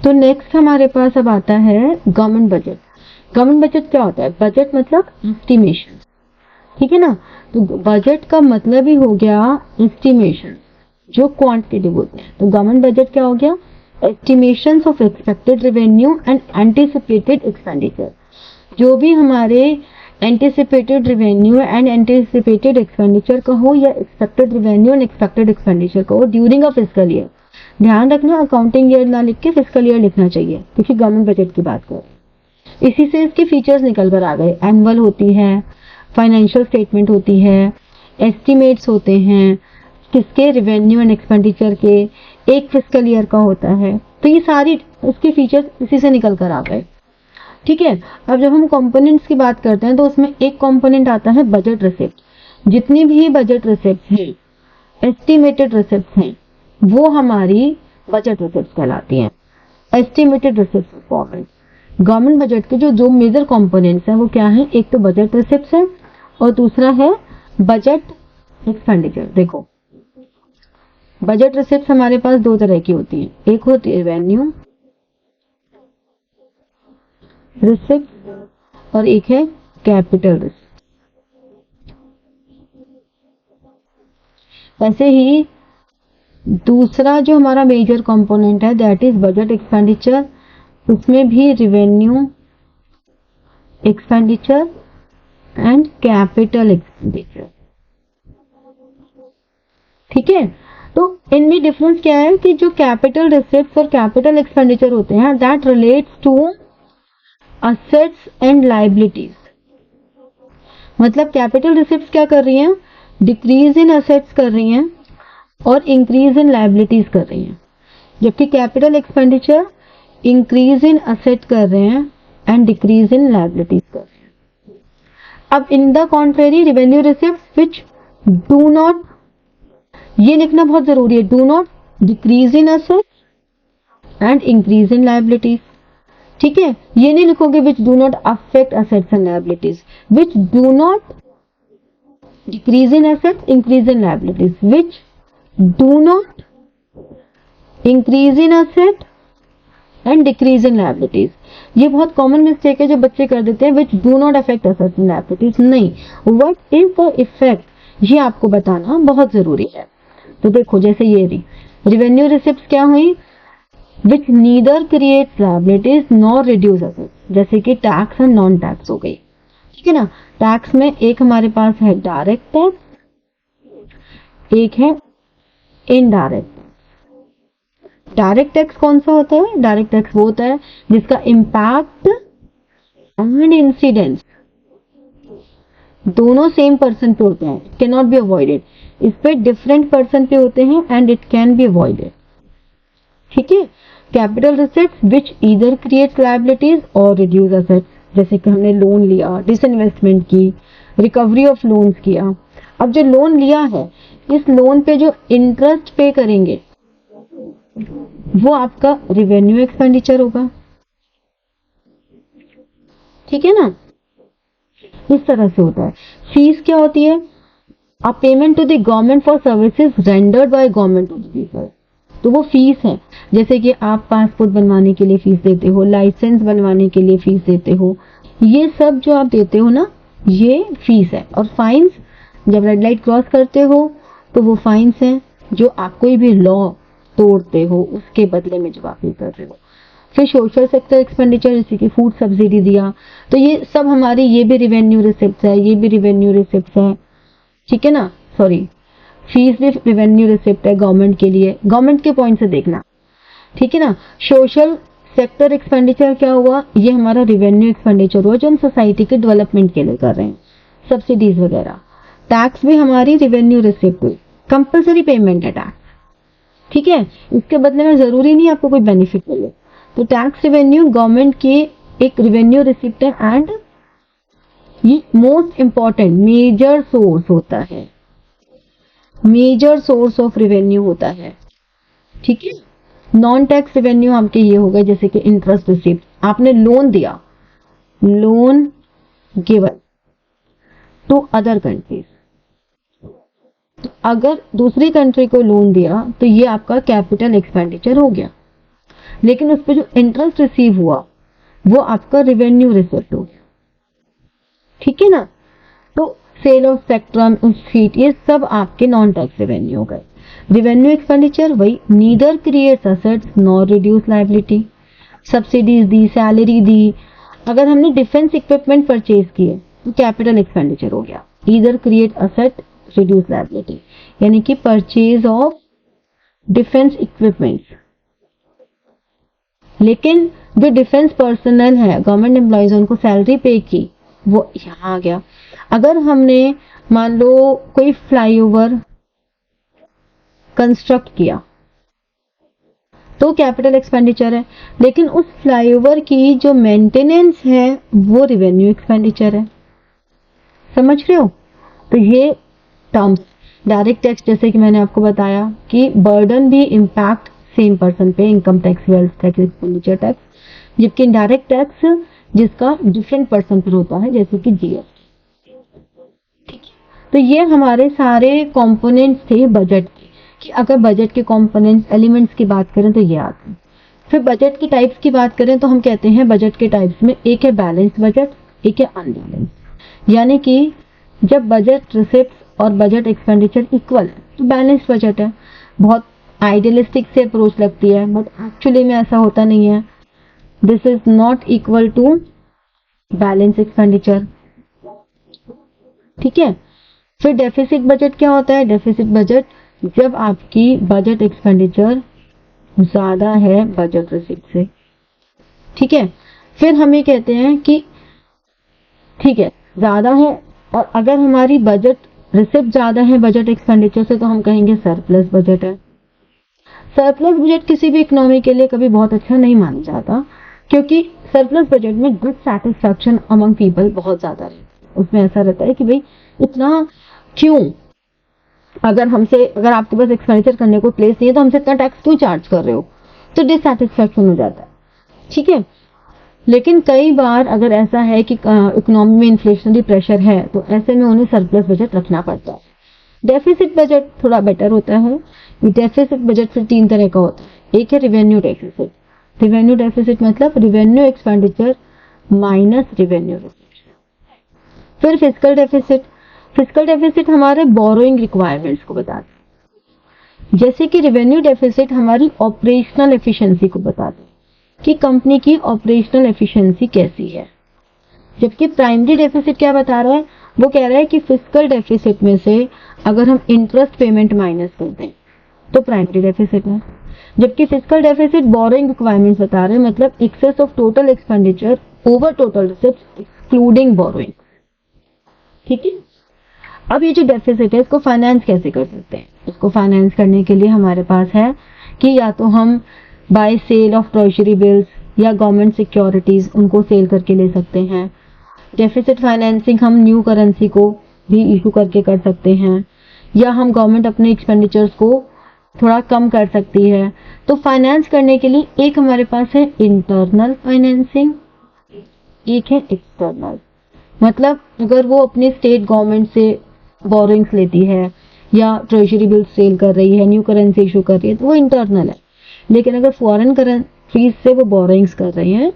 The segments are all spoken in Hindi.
तो नेक्स्ट हमारे पास अब आता है गवर्नमेंट बजट। गवर्नमेंट बजट क्या होता है? बजट मतलब एस्टिमेशन, ठीक है ना। तो बजट का मतलब ही हो गया एस्टिमेशन, जो क्वांटिटेटिव होते हैं। तो गवर्नमेंट बजट क्या हो गया? Estimations of expected revenue and anticipated expenditure. जो भी हमारे anticipated revenue and anticipated expenditure का हो, या expected revenue and expected expenditure का हो ड्यूरिंग अ फिस्कल ईयर। ध्यान रखना, अकाउंटिंग ईयर ना लिख के फिस्कल ईयर लिखना चाहिए, क्योंकि गवर्नमेंट बजट की बात करें। इसी से इसके फीचर्स निकल कर आ गए। एनुअल होती है, फाइनेंशियल स्टेटमेंट होती है, एस्टिमेट्स होते हैं किसके? रेवेन्यू एंड एक्सपेंडिचर के, एक फिस्कल ईयर का होता है। तो ये सारी इसके फीचर्स इसी से निकल कर आ गए, ठीक है। अब जब हम कंपोनेंट्स की बात करते हैं तो उसमें एक कंपोनेंट आता है बजट रिसिप्ट। जितनी भी बजट रिसिप्ट हैं, एस्टिमेटेड रिसिप्ट हैं, वो हमारी बजट रिसिप्ट कहलाती हैं। Estimated receipt format. Government budget के जो मेजर कंपोनेंट्स हैं वो क्या हैं? एक तो बजट रिसिप्ट्स है और दूसरा है बजट एक्सपेंडिचर। देखो, बजट रिसिप्ट्स हमारे पास दो तरह की होती हैं। एक होती है रेवेन्यू रिसिप्ट और एक है कैपिटल रिसिप्ट। ऐसे ही दूसरा जो हमारा मेजर कंपोनेंट है दैट इज बजट एक्सपेंडिचर। उसमें भी revenue expenditure and capital expenditure, ठीक है। तो इनमें डिफरेंस क्या है कि जो कैपिटल रिसिप्ट्स और कैपिटल एक्सपेंडिचर होते हैं that relates to assets and liabilities. मतलब कैपिटल रिसिप्ट्स क्या कर रही हैं? डिक्रीज इन असेट्स कर रही हैं और इंक्रीज इन लायबिलिटीज कर रही हैं, जबकि capital expenditure increase in asset कर रहे हैं एंड डिक्रीज इन लायबिलिटीज कर रहे हैं। अब in the contrary revenue receipts which do not, ये लिखना बहुत जरूरी है, do not decrease in assets and increase in liabilities, ठीक है। ये नहीं लिखोगे which do not affect assets and liabilities, which do not decrease in assets increase in liabilities, which do not increase in asset and decrease in liabilities. ये बहुत कॉमन मिस्टेक है जो बच्चे कर देते हैं, which do not affect assets and liabilities. नहीं, व्हाट इज द इफेक्ट, ये आपको बताना बहुत जरूरी है। तो देखो, जैसे ये रेवेन्यू रिसिप्ट्स क्या हुई? Which neither create liabilities nor reduce assets, जैसे कि टैक्स एंड नॉन टैक्स हो गई, ठीक है ना। टैक्स में एक हमारे पास है डायरेक्ट टैक्स, एक है इनडायरेक्ट। डायरेक्ट टैक्स कौन सा होता है? डायरेक्ट टैक्स वो होता है जिसका इम्पैक्ट एंड इंसिडेंस दोनों सेम पर्सन पे होते हैं, कैन नॉट बी अवॉइडेड। इस पे डिफरेंट पर्सन पे होते हैं and it can be avoided, ठीक है। कैपिटल रिसिप्ट्स विच ईदर क्रिएट लायबिलिटीज और रिड्यूस असेट्स, जैसे कि हमने लोन लिया, डिसइन्वेस्टमेंट की, रिकवरी ऑफ लोन्स किया। अब जो लोन लिया है, इस लोन पे जो इंटरेस्ट पे करेंगे वो आपका रेवेन्यू एक्सपेंडिचर होगा, ठीक है ना। इस तरह से होता है। फीस क्या होती है? A payment to the government for services rendered by government to the people. तो वो फीस है, जैसे कि आप पासपोर्ट बनवाने के लिए फीस देते हो, लाइसेंस बनवाने के लिए फीस देते हो, ये सब जो आप देते हो ना, ये फीस है। और फाइन्स, जब रेड लाइट क्रॉस करते हो तो वो फाइन्स हैं जो आप कोई भी लॉ तोड़ते हो उसके बदले में जब आप ये कर रहे हो। फिर सोशल सेक्टर एक्सपेंडिचर, जैसे कि फूड सब्सिडी दिया, तो ये सब हमारी, ये भी रेवेन्यू रिसिप्ट है, ये भी रेवेन्यू रिसिप्ट है, ठीक है ना। सॉरी, फीस भी रेवेन्यू रिसिप्ट है गवर्नमेंट के लिए, गवर्नमेंट के पॉइंट से देखना, ठीक है ना। सोशल सेक्टर एक्सपेंडिचर क्या हुआ? ये हमारा रेवेन्यू एक्सपेंडिचर हुआ जो हम सोसाइटी के डेवलपमेंट के लिए कर रहे हैं, सब्सिडीज वगैरह। टैक्स भी हमारी रेवेन्यू रिसिप्ट हुई, कंपल्सरी पेमेंट है टैक्स, ठीक है। इसके बदले में जरूरी नहीं आपको कोई बेनिफिट मिले। तो टैक्स रेवेन्यू गवर्नमेंट की एक रेवेन्यू रिसिप्ट है एंड ये मोस्ट इंपॉर्टेंट मेजर सोर्स होता है, मेजर सोर्स ऑफ रेवेन्यू होता है, ठीक है। नॉन टैक्स रेवेन्यू आपके ये हो गए, जैसे कि इंटरेस्ट रिसिप्ट, आपने लोन दिया, loan given to other countries, अगर दूसरी कंट्री को लोन दिया तो ये आपका कैपिटल एक्सपेंडिचर हो गया। लेकिन उस पर जो इंटरेस्ट रिसीव हुआ वो आपका रिवेन्यू रिसिप्ट हो गया, ठीक है ना। तो सेल ऑफ स्पेक्ट्रम, शीट, ये सब आपके नॉन टैक्स रेवेन्यू हो गए। रेवेन्यू एक्सपेंडिचर वही, neither creates assets nor reduce liability. Subsidies दी, सैलरी दी, अगर हमने डिफेंस इक्विपमेंट परचेज किए तो कैपिटल एक्सपेंडिचर हो गया। Either create asset reduce liability, यानी कि परचेज ऑफ डिफेंस इक्विपमेंट्स। लेकिन जो डिफेंस पर्सनल है, गवर्नमेंट एम्प्लॉयज, उनको सैलरी पे की, वो यहाँ आ गया। अगर हमने मान लो कोई फ्लाईओवर कंस्ट्रक्ट किया तो कैपिटल एक्सपेंडिचर है, लेकिन उस फ्लाईओवर की जो मेंटेनेंस है वो रेवेन्यू एक्सपेंडिचर है। समझ रहे हो? तो ये टर्म्स, डायरेक्ट टैक्स जैसे कि मैंने आपको बताया कि बर्डन भी इम्पैक्ट सेम पर्सन पे, income tax, wealth tax, expenditure tax, जबकि इनडायरेक्ट टैक्स जिसका डिफरेंट पर्सन पर होता है, जैसे कि जीएसटी। ठीक है, तो ये हमारे सारे कंपोनेंट्स थे बजट के, कि अगर बजट के कंपोनेंट्स एलिमेंट्स की बात करें तो ये आते हैं। फिर बजट की टाइप्स की बात करें तो हम कहते हैं बजट के टाइप्स में एक है बैलेंस बजट, एक है अनबैलेंस। यानी कि जब बजट रिसिप्ट्स और बजट एक्सपेंडिचर इक्वल है तो बैलेंस बजट है। बहुत आइडियलिस्टिक से अप्रोच लगती है, बट एक्चुअली में ऐसा होता नहीं है। This is not equal to balance expenditure, ठीक है। फिर डेफिसिट बजट क्या होता है? डेफिसिट बजट जब आपकी बजट एक्सपेंडिचर ज्यादा है बजट रिसिप्ट से, ठीक है। फिर हम ये कहते हैं कि ठीक है ज्यादा है, और अगर हमारी बजट रिसिप्ट ज्यादा है बजट एक्सपेंडिचर से तो हम कहेंगे सरप्लस बजट है। सरप्लस बजट किसी भी इकोनॉमी के लिए कभी बहुत अच्छा नहीं माना जाता, क्योंकि सरप्लस बजट में गुड सेटिस्फैक्शन अमंग पीपल बहुत ज्यादा रहता है। उसमें ऐसा रहता है कि भाई इतना क्यों, अगर आपके पास एक्सपेंडिचर करने को प्लेस नहीं है तो हमसे इतना टैक्स क्यों चार्ज कर रहे हो, तो डिससैटिस्फैक्शन हो जाता है, ठीक है। लेकिन कई बार अगर ऐसा है कि इकोनॉमी में इन्फ्लेशनरी प्रेशर है तो ऐसे में उन्हें सरप्लस बजट रखना पड़ता है। डेफिसिट बजट थोड़ा बेटर होता है। डेफिसिट बजट फिर 3 तरह का होता है। एक है रिवेन्यू डेफिसिट। रिवेन्यू डेफिसिट मतलब revenue expenditure minus revenue received. फिर फिस्कल डेफिसिट। फिस्कल डेफिसिट हमारे बोरोइंग रिक्वायरमेंट्स को बताता है। जैसे कि रिवेन्यू डेफिसिट हमारी ऑपरेशनल एफिशिएंसी को बताता है कि कंपनी की ऑपरेशनल एफिशिएंसी कैसी है। जबकि प्राइमरी डेफिसिट क्या बता रहा है? वो कह रहा है कि फिस्कल डेफिसिट में से अगर हम इंटरेस्ट पेमेंट माइनस कर दें तो प्राइमरी डेफिसिट है। जबकि फिस्कल डेफिसिट बोरोइंग रिक्वायरमेंट्स बता रहे हैं, मतलब excess of total expenditure over total receipt excluding borrowing, ठीक है। अब ये जो डेफिसिट है इसको फाइनेंस कैसे कर सकते हैं? इसको फाइनेंस करने के लिए हमारे पास है कि या तो हम by sale of treasury bills या गवर्नमेंट सिक्योरिटीज उनको सेल करके ले सकते हैं। डेफिसिट फाइनेंसिंग हम न्यू करेंसी को भी इशू करके कर सकते हैं, या हम गवर्नमेंट अपने एक्सपेंडिचर्स को थोड़ा कम कर सकती है। तो फाइनेंस करने के लिए एक हमारे पास है इंटरनल फाइनेंसिंग, एक है एक्सटर्नल। मतलब अगर वो अपने स्टेट गवर्नमेंट से बोरोइंग्स लेती है या ट्रेजरी बिल सेल कर रही है, न्यू करेंसी इशू कर रही है, तो वो इंटरनल है। लेकिन अगर फॉरेन करेंसीज से वो बोरोइंग्स कर रही हैं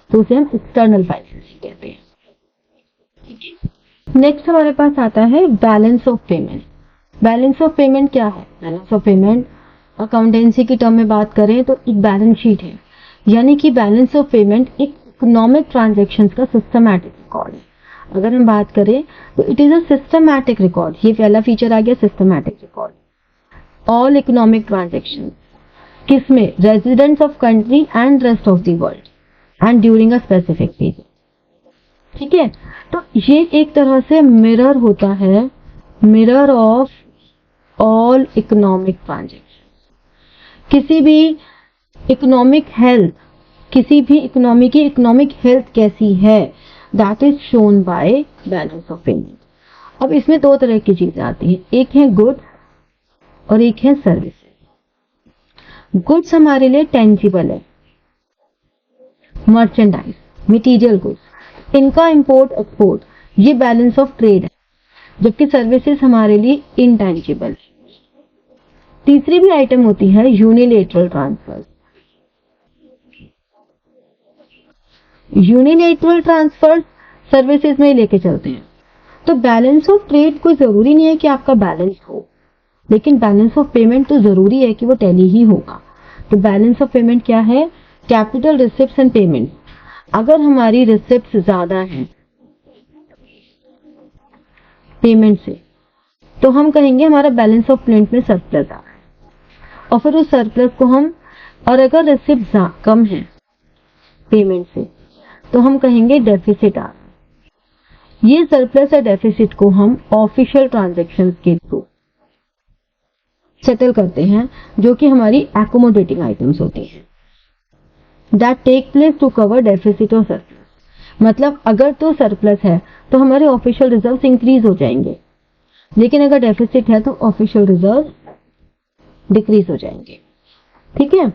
तो उसे हम एक्सटर्नल फाइनेंसिंग कहते हैं। नेक्स्ट हमारे पास आता है balance of payment. Balance of payment क्या है? बैलेंस ऑफ पेमेंट अकाउंटेंसी की टर्म में बात करें तो एक बैलेंस शीट है, यानी कि बैलेंस ऑफ पेमेंट एक इकोनॉमिक ट्रांजैक्शंस का सिस्टमैटिक रिकॉर्ड है। अगर हम बात करें तो it is a systematic record. ये पहला फीचर आ गया, systematic record. All economic transactions किसमें? Residents of country and rest of the world and during a specific period, ठीक है। तो ये एक तरह से मिरर होता है, mirror of all economic transaction. किसी भी इकोनॉमिक हेल्थ, किसी भी इकोनॉमी की इकोनॉमिक हेल्थ कैसी है, that is shown by balance of payment. अब इसमें 2 तरह की चीजें आती हैं, एक है गुड्स और एक है सर्विसेज। गुड्स हमारे लिए टेंजिबल है, मर्चेंडाइज, मटेरियल गुड्स, इनका इंपोर्ट एक्सपोर्ट ये बैलेंस ऑफ ट्रेड है। जबकि सर्विसेज हमारे लिए इंटेंजिबल है। तीसरी भी आइटम होती है unilateral transfer. Unilateral transfer services में लेके चलते हैं। तो बैलेंस ऑफ ट्रेड कोई जरूरी नहीं है कि आपका बैलेंस हो, लेकिन बैलेंस ऑफ पेमेंट तो जरूरी है कि वो टैली ही होगा। तो बैलेंस ऑफ पेमेंट क्या है? Capital receipts and payment. अगर हमारी रिसिप्ट्स ज्यादा हैं पेमेंट से, तो हम कहेंगे हमारा बैलेंस ऑफ पेमेंट में सरप्लस आ रहा है, और फिर उस सरप्लस को हम, और अगर रिसिप्ट कम है पेमेंट से, तो हम कहेंगे डेफिसिट आ रहा है। ये सरप्लस या डेफिसिट को हम ऑफिशियल ट्रांजैक्शंस के थ्रू सेटल करते हैं, जो कि हमारी एकोमोडेटिंग आइटम्स होती हैं, that take place to cover deficit और सरप्लस। मतलब अगर तो सरप्लस है तो हमारे ऑफिशियल रिजर्व्स इंक्रीज हो जाएंगे, लेकिन अगर डेफिसिट है तो ऑफिशियल रिजर्व डिक्रीज हो जाएंगे। ठीक है,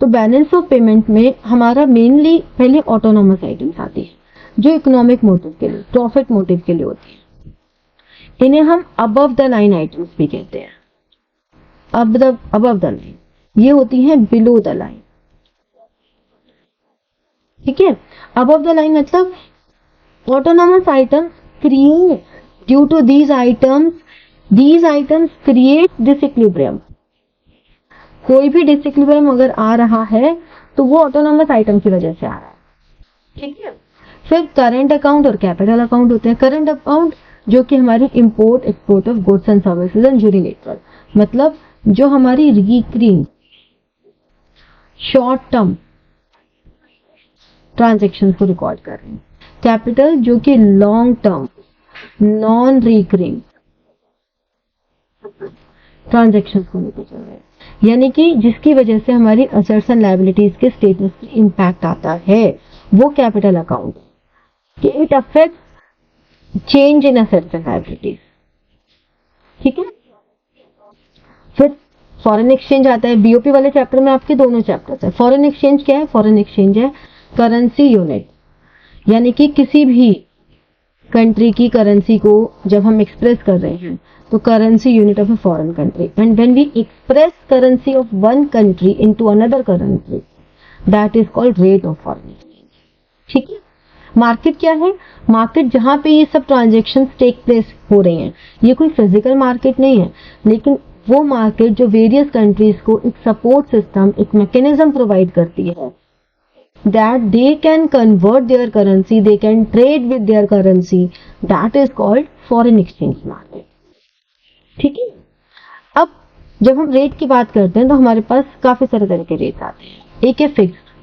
तो बैलेंस ऑफ पेमेंट में हमारा मेनली पहले ऑटोनोमस आइटम्स आती है, जो इकोनॉमिक मोटिव के लिए, प्रॉफिट मोटिव के लिए होती है। इन्हें हम अबव द लाइन आइटम्स भी कहते हैं। अबव द लाइन, ये होती हैं बिलो द लाइन। ठीक है, अबव द लाइन मतलब autonomous items create, due to these items create disequilibrium. कोई भी डिसइक्विलिब्रियम अगर आ रहा है तो वो ऑटोनोमस आइटम की वजह से आ रहा है। ठीक है, फिर करंट अकाउंट और कैपिटल अकाउंट होते हैं। करंट अकाउंट जो कि हमारी import export of goods and services and unilateral, मतलब जो हमारी रिकरिंग शॉर्ट टर्म ट्रांजैक्शंस को रिकॉर्ड कर रहे हैं। कैपिटल जो कि long term non recurring transactions को लेकर चल रहे हैं, यानी कि जिसकी वजह से हमारी असेट्स एंड लायबिलिटीज के स्टेटस पे इंपैक्ट आता है, वो कैपिटल अकाउंट कि it affect change in assets and liabilities. ठीक है, फिर फॉरेन एक्सचेंज आता है। बीओपी वाले चैप्टर में आपके दोनों चैप्टर्स है। फॉरेन एक्सचेंज क्या है? फॉरेन एक्सचेंज है करेंसी यूनिट, यानी कि किसी भी कंट्री की करेंसी को जब हम एक्सप्रेस कर रहे हैं तो currency unit of a foreign country, and when we express currency of one country into another currency, that is called rate of foreign exchange. ठीक है, मार्केट क्या है? मार्केट जहां पे ये सब ट्रांजैक्शंस टेक प्लेस हो रहे हैं, ये कोई फिजिकल मार्केट नहीं है, लेकिन वो मार्केट जो वेरियस कंट्रीज को एक सपोर्ट सिस्टम, एक मैकेनिज्म प्रोवाइड करती है, that they can convert their currency, they can trade with their currency, that is called foreign exchange market. ठीक है, अब जब हम रेट की बात करते हैं तो हमारे पास काफी सारे तरह के रेट आते हैं। एक है फिक्स्ड,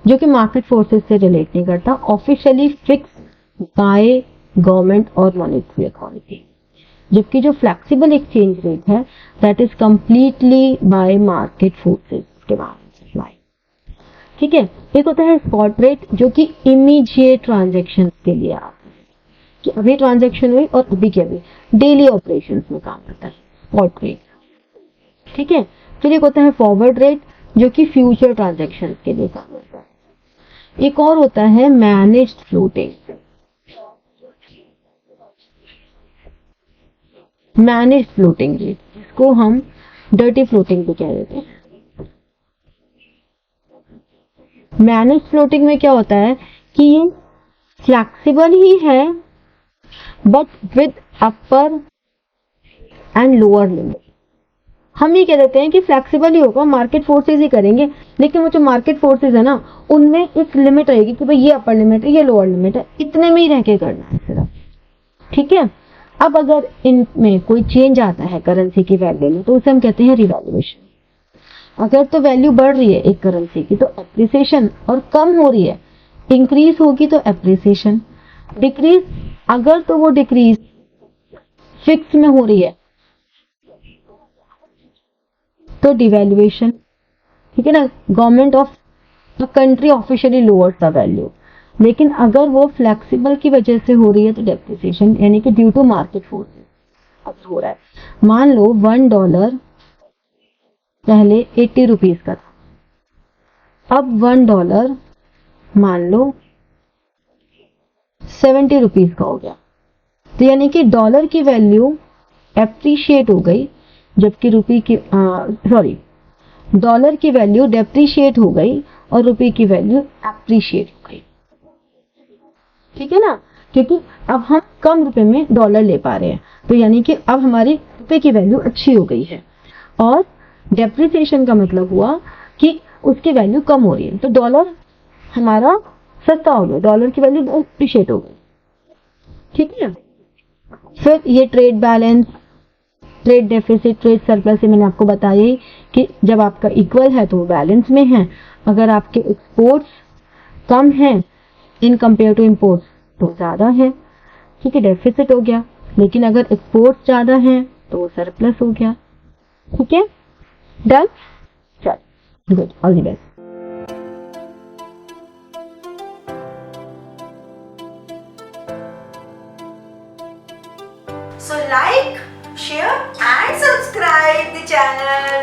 जो कि मार्केट फोर्सेस से रिलेट नहीं करता, ऑफिशियली फिक्स बाय गवर्नमेंट और मॉनेटरी अथॉरिटी। जबकि जो फ्लेक्सिबल एक्सचेंज रेट है, that is completely by market forces के बाद सप्लाई। ठीक है, एक होता है स्पॉट रेट, जो कि इमीडिएट ट्रांजैक्शन के लिए आता है, कि अभी ट्रांजैक्शन हुई और अभी के अभी डेली ऑपरेशंस में काम करता है स्पॉट रेट। ठीक है, फिर एक होता है फॉरवर्ड रेट, जो कि फ्यूचर ट्रांजैक्शन के लिए काम करता है। एक और होता है managed floating. Managed floating rate, जिसको हम डर्टी फ्लोटिंग भी कह देते हैं। मैनेज फ्लोटिंग में क्या होता है कि ये फ्लेक्सिबल ही है, but with upper and lower limit. हम ये कह देते हैं कि फ्लेक्सिबल ही होगा, मार्केट फोर्सेस ही करेंगे, लेकिन वो जो मार्केट फोर्सेस है ना, उनमें एक लिमिट रहेगी कि भाई ये अपर लिमिट है, ये लोअर लिमिट है, इतने में ही रह के करना है सिर्फ। ठीक है, अब अगर इनमें कोई चेंज आता है करेंसी की वैल्यू में, तो उसे हम कहते हैं रिवैल्यूएशन। अगर तो वैल्यू बढ़ रही है एक करेंसी की तो एप्रिसिएशन, और कम हो रही है, इंक्रीज होगी तो एप्रिसिएशन, डिक्रीज अगर तो वो डिक्रीज फिक्स में हो रही है तो डिवैल्यूएशन। ठीक है ना, government of the country officially lowers the value, लेकिन अगर वो फ्लेक्सिबल की वजह से हो रही है तो डेप्रिसिएशन, यानी कि ड्यू टू मार्केट फोर्सेस अब हो रहा है। मान लो $1 पहले 80 रुपीज का था, अब $1 मान लो 70 रुपीज का हो गया, तो यानी कि डॉलर की वैल्यू एप्रिशिएट हो गई, जबकि डॉलर की वैल्यू डेप्रिशिएट हो गई और रुपये की वैल्यू एप्रिशिएट हो गई। ठीक है ना, क्योंकि अब हम कम रुपए में डॉलर ले पा रहे हैं, तो यानी कि अब हमारी रुपए की वैल्यू अच्छी हो गई है। और डेप्रिसिएशन का मतलब हुआ कि उसकी वैल्यू कम हो रही है, तो डॉलर हमारा सस्ता हो गया, डॉलर की वैल्यू डिप्रिशिएट हो गई, ठीक है। फिर ये trade balance, trade deficit, trade surplus से मैंने आपको बताया ही कि जब आपका इक्वल है तो वो बैलेंस में है, अगर आपके एक्सपोर्ट्स कम हैं इन कंपेयर टू इंपोर्ट्स तो ज्यादा है, ठीक है, डेफिसिट हो गया। लेकिन अगर एक्सपोर्ट्स ज्यादा हैं तो वो सरप्लस हो गया, ठीक है, डन, चल, good, all the best. So like, share and subscribe the channel.